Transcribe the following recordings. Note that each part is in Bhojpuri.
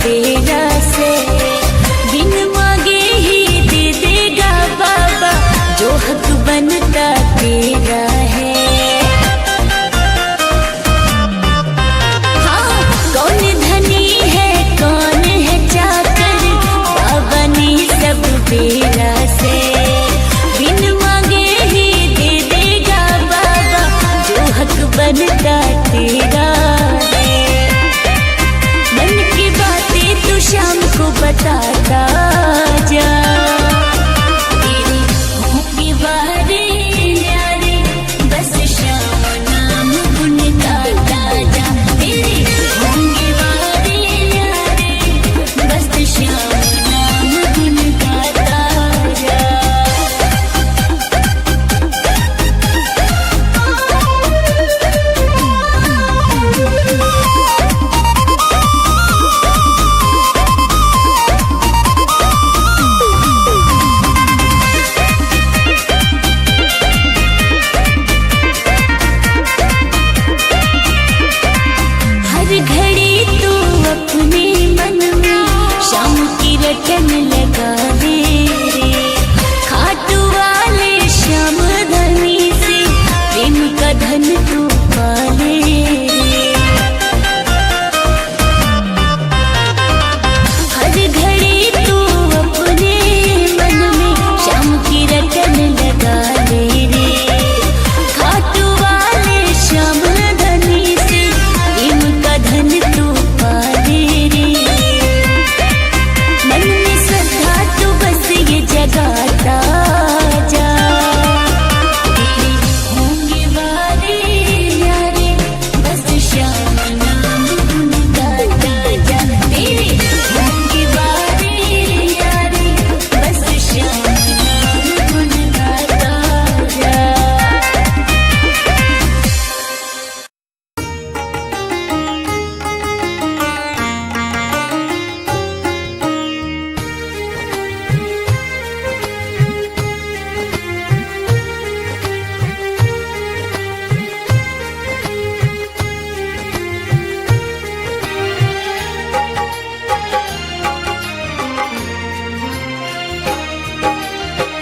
सवेरा से, बिन मांगे ही दे देगा बाबा जो हक बनता तेरा है। हाँ, कौन धनी है कौन है चाकर, बाबा ने सब बेरा से, बिन मांगे ही दे देगा बाबा जो हक बनता तेरा है। मन की बातें तू शाम को बताता जा, तेरे होंगे वारे न्यारे, बस शाम नाम गुन गाता जा। तेरे होंगे वारे न्यारे, बस शाम नाम गुन गाता जा। हर घड़ी तू अपने मन में शाम की रटन लगा दे रे, खाटू वाले श्याम धनी से प्रेम का धन तू पाले रे। हर घड़ी तू अपने मन में शाम की रटन लगा दे रे, खाटू वाले श्याम धनी से प्रेम का धन तू पाले रे। मन में श्रद्धा तू बस ये जगाता जा, तेरे होंगे वारे न्यारे, बस श्याम नाम गुन गाता जा। तेरे होंगे वारे न्यारे, बस श्याम नाम गुन गाता जा।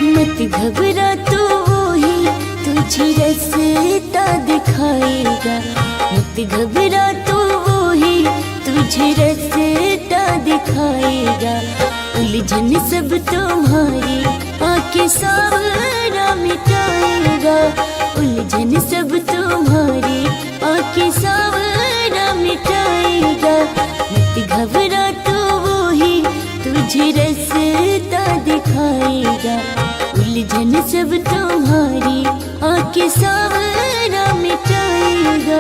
मत घबरा तू ही तुझे रास्ता दिखाएगा, मत घबरा तू ही तुझे रास्ता दिखाएगा। उलझन सब तुम्हारी आंखें सावरा मिटाएगा, उलझन सब तुम्हारी आंखें सावरा मिटाएगा। मत घबरा तू ही तुझे रास्ता दिखाएगा, उलझन सब तुम्हारी आंखें सावरा मिटाएगा।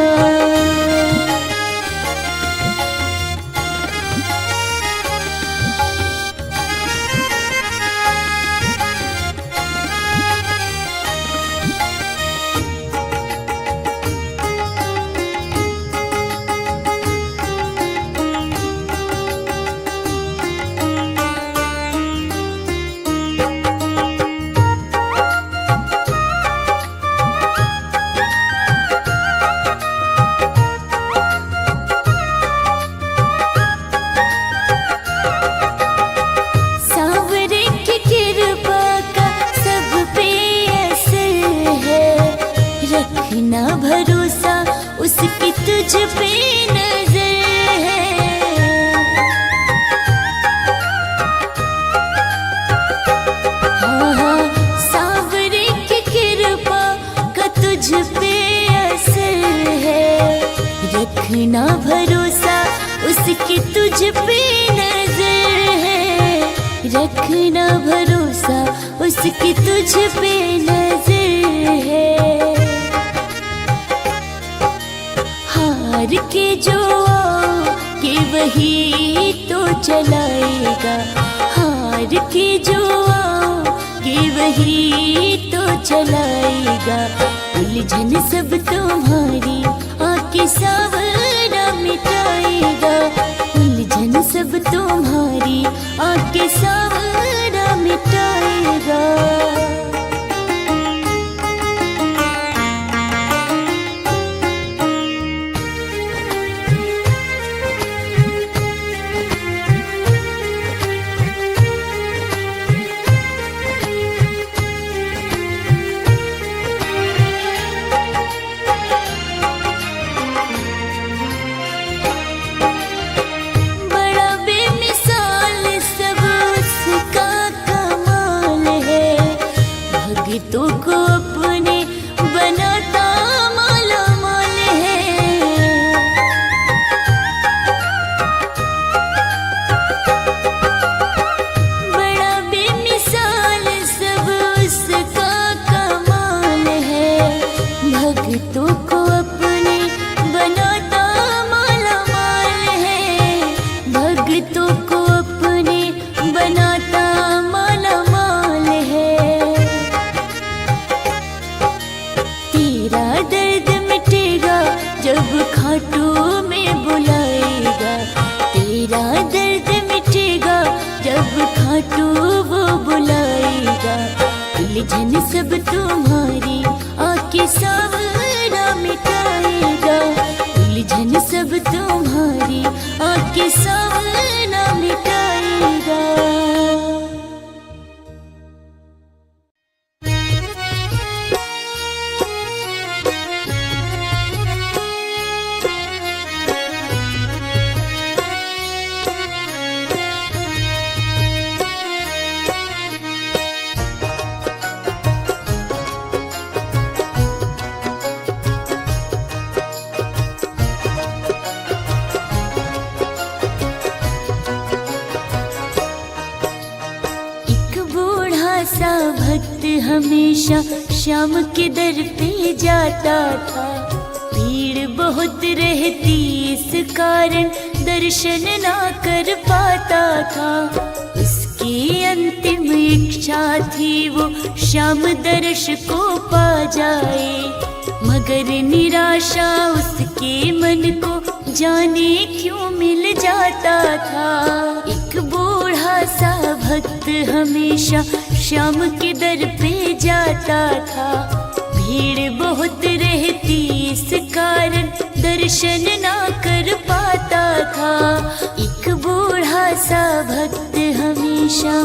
सावरे की कृपा का सब पे असर है, रखना भरोसा उसकी तुझ पे नजर है। हाँ हाँ, सावरे की कृपा का तुझ पे असर है, रखना भरोसा उसकी तुझ पे नजर है, रखना भरोसा उसकी तुझ पे नजर है। हार के जो आओगे वही तो चलाएगा, हार के जो आओगे वही तो चलाएगा। उलझन सब तुम्हारी आंखें सावरा मिटाएगा, उलझन सब तुम्हारी आंखें सावरा मिटाएगा। भक्तों को अपने बनाता माला माल है। बड़ा बेमिसाल सब उसका कमाल है, भक्तों को अपने बनाता माला माल है, भक्तों को अपने बनाता माला माल है। तेरा दर्द मिटेगा जब खाटू में बुलाएगा, तेरा दर्द मिटेगा जब खाटू वो बुलाएगा। उलझन सब तुम्हारी आके सावरा मिटाएगा, उलझन सब तुम्हारी आके सावरा मिटाएगा। सा भक्त हमेशा श्याम के दर पे जाता था, भीड़ बहुत रहती इस कारण दर्शन ना कर पाता था। उसकी अंतिम इच्छा थी वो श्याम दर्श को पा जाए, मगर निराशा उसके मन को जाने क्यों मिल जाता था। एक बूढ़ा सा भक्त हमेशा श्याम के दर पे जाता था, भीड़ बहुत रहती इस कारण दर्शन ना कर पाता था। एक बूढ़ा सा भक्त हमेशा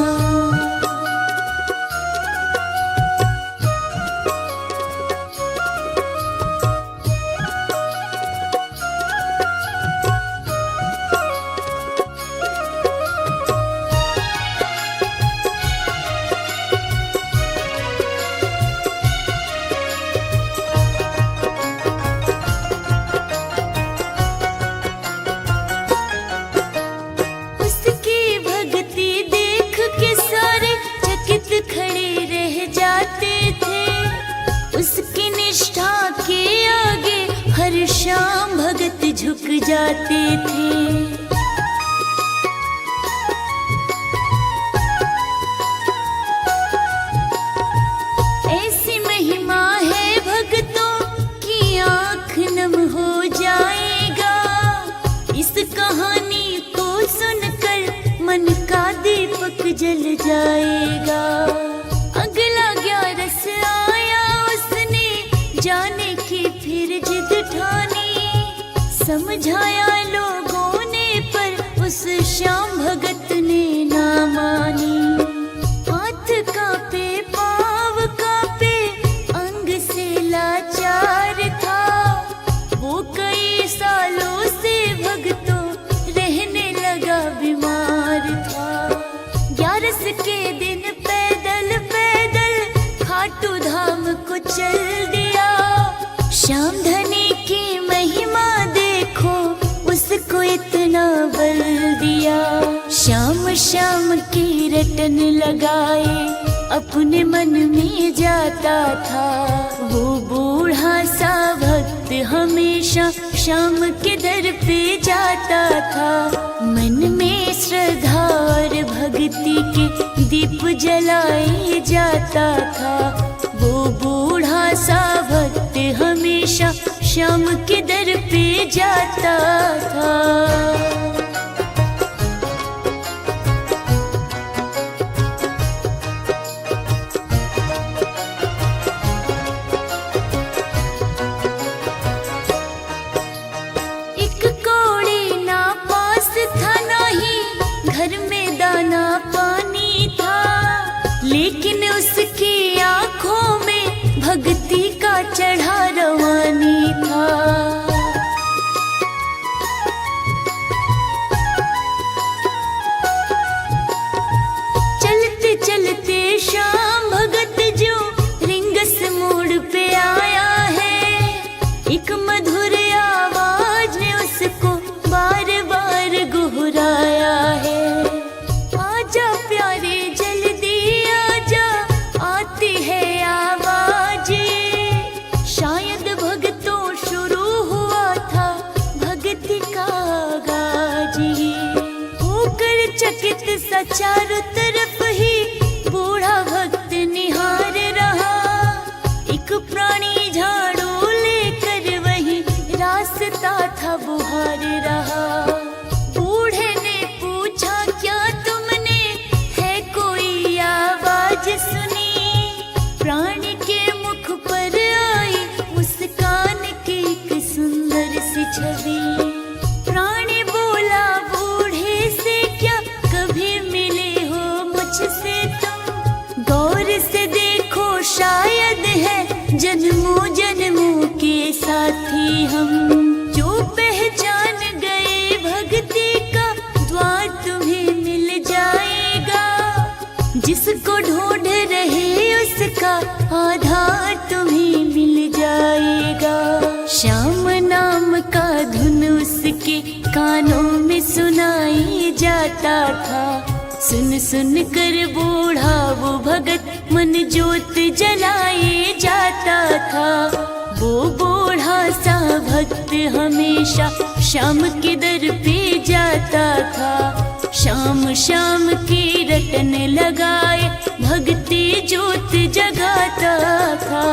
श्याम भगत झुक जाते थे। ऐसी महिमा है भक्तों की आँख नम हो जाएगा, इस कहानी को सुनकर मन का दीपक जल जाएगा। अगला 11 आया उसने जाने की फिर जिद ठानी, समझाया लोगों ने पर उस श्याम भगत ने ना मानी। हाथ कांपे पाँव कांपे अंग से लाचार था, वो कई सालों से भक्तों रहने लगा बीमार था। 11 के दिन पैदल पैदल खाटू धाम को चल दिया। श्याम धनी की महिमा देखो उसको इतना बल दिया। श्याम श्याम की रटन लगाए अपने मन में जाता था, वो बूढ़ा सा भक्त हमेशा श्याम के दर पे जाता था। मन में श्रद्धा और भक्ति के दीप जलाए जाता था, वो बूढ़ा सा भक्त हमेशा श्याम के दर पे जाता था। एक कौड़ी ना पास था, नहीं घर में दाना पानी था, लेकिन उसकी आंखों में भक्ति का चढ़ा रवानी था। चकित सा चारों तरफ ही बूढ़ा भक्त निहार रहा। एक प्राणी झाड़ू लेकर वही रास्ता था बुहार रहा। बूढ़े ने पूछा क्या तुमने है कोई आवाज सुनी? प्राणी के मुख पर आई मुस्कान की एक सुंदर सी छवि। प्राणी बोला बूढ़े से क्या कभी मिले हो मुझसे तुम? गौर से देखो शायद है जन्मों जन्मों के साथी हम। जो पहचान गए भक्ति का द्वार तुम्हें मिल जाएगा। जिसको ढूंढ रहे उसका आधार तुम्हें मिल जाएगा। श्याम नाम का धुन उसके कानों में सुनाई जाता था। सुन सुन कर बूढ़ा वो भगत मन जोत जलाए जाता था। वो बूढ़ा सा भक्त हमेशा श्याम के दर पे जाता था। शाम शाम की रटन लगाए भक्ति जोत जगाता था।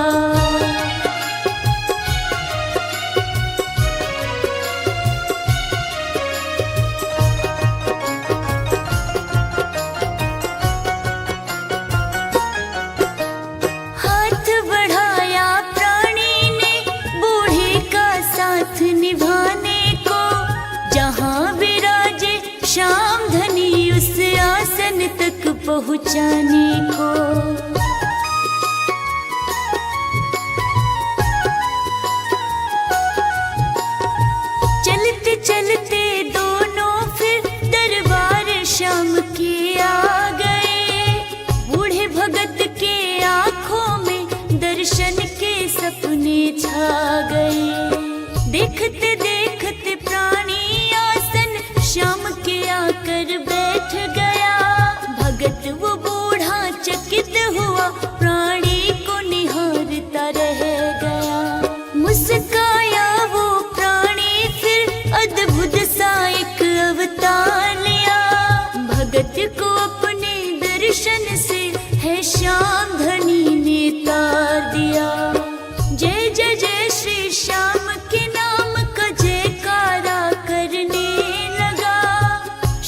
निभाने को जहाँ विराजे श्याम धनी उस आसन तक पहुँचाने को। चलते चलते दोनों फिर दरबार श्याम के आ गए। बूढ़े भगत के आँखों में दर्शन के सपने छा गए। देखते देखते प्राणी आसन श्याम के आकर बैठ गया। भगत वो बूढ़ा चकित हुआ प्राणी को निहारता रह गया। मुस्काया वो प्राणी फिर अद्भुत सा एक अवतार लिया। भगत को अपने दर्शन से है श्याम धनी ने तार दिया। जय जय जय श्री श्याम के नाम का जयकारा करने लगा।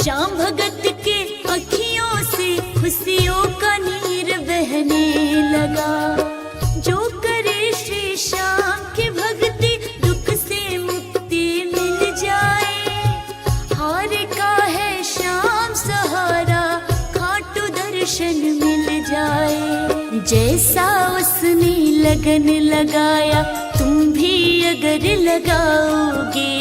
श्याम भगत के अखियों से खुशियों का नीर बहने लगा। जो करे श्री श्याम की भक्ति दुख से मुक्ति मिल जाए। हार का है श्याम सहारा खाटू दर्शन मिल जाए। जैसा उसने लगन लगाया तुम भी अगर लगाओगे।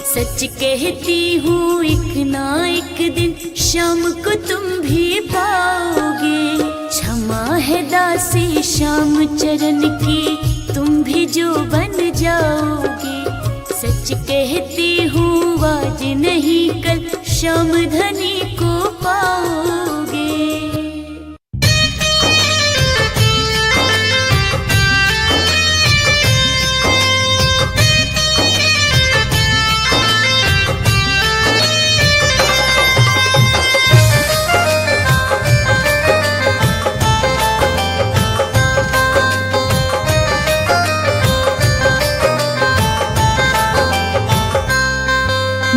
सच कहती हूँ एक ना एक दिन शाम को तुम भी पाओगे। क्षमा है दासी श्याम चरण की तुम भी जो बन जाओगे। सच कहती हूँ आज नहीं कल श्याम धनी को पाओगे।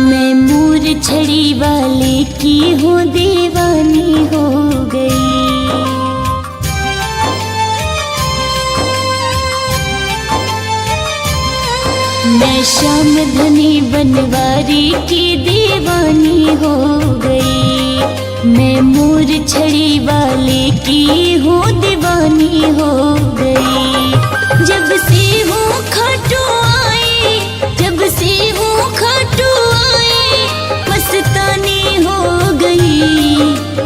मैं मूर छड़ी वाले की हूँ दीवानी हो गई। मैं श्याम धनी बनवारी की दीवानी हो गई। मैं मूर छड़ी वाले की हूँ दीवानी हो गई। जब से हूँ खाटू आई, जब से हूँ खाटू आई मस्तानी हो गई।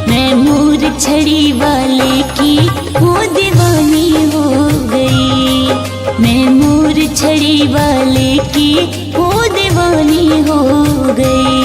मैं मूर छड़ी वाले की हूँ दीवानी हो गई। मैं मूर छड़ी वाले की हूँ दीवानी हो गई।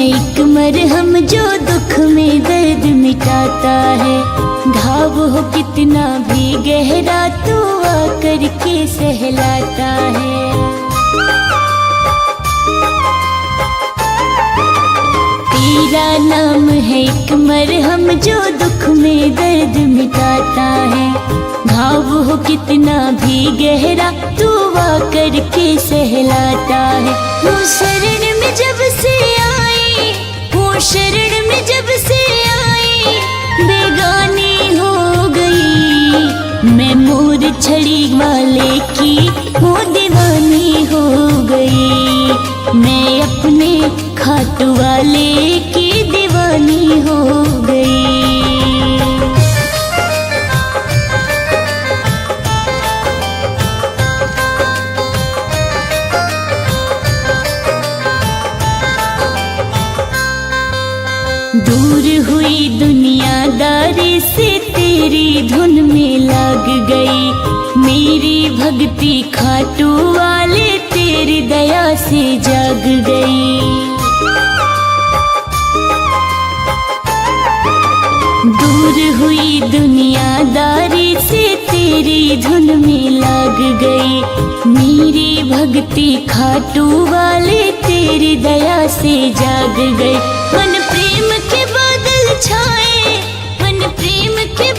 है एक मरहम जो दुख में दर्द मिटाता है। घाव हो कितना भी गहरा तू आकर के सहलाता है। तेरा नाम है एक मरहम जो दुख में दर्द मिटाता है। घाव हो कितना भी गहरा तू आकर के सहलाता है। वो शरण में जब से आई, वो शरण में जब से आई, बेगानी हो गई। मैं मोर छड़ी वाले की वो दीवानी हो गई। मैं अपने खाटू वाले की दीवानी हो गई। दूर हुई दुनियादारी से तेरी धुन में लग गई। मेरी भक्ति खाटू वाले तेरी दया से जाग गई। दूर हुई दुनियादारी से तेरी धुन में लग गई। मेरी भक्ति खाटू वाले तेरी दया से जाग गई। मन प्रेम के बादल छाए, मन प्रेम के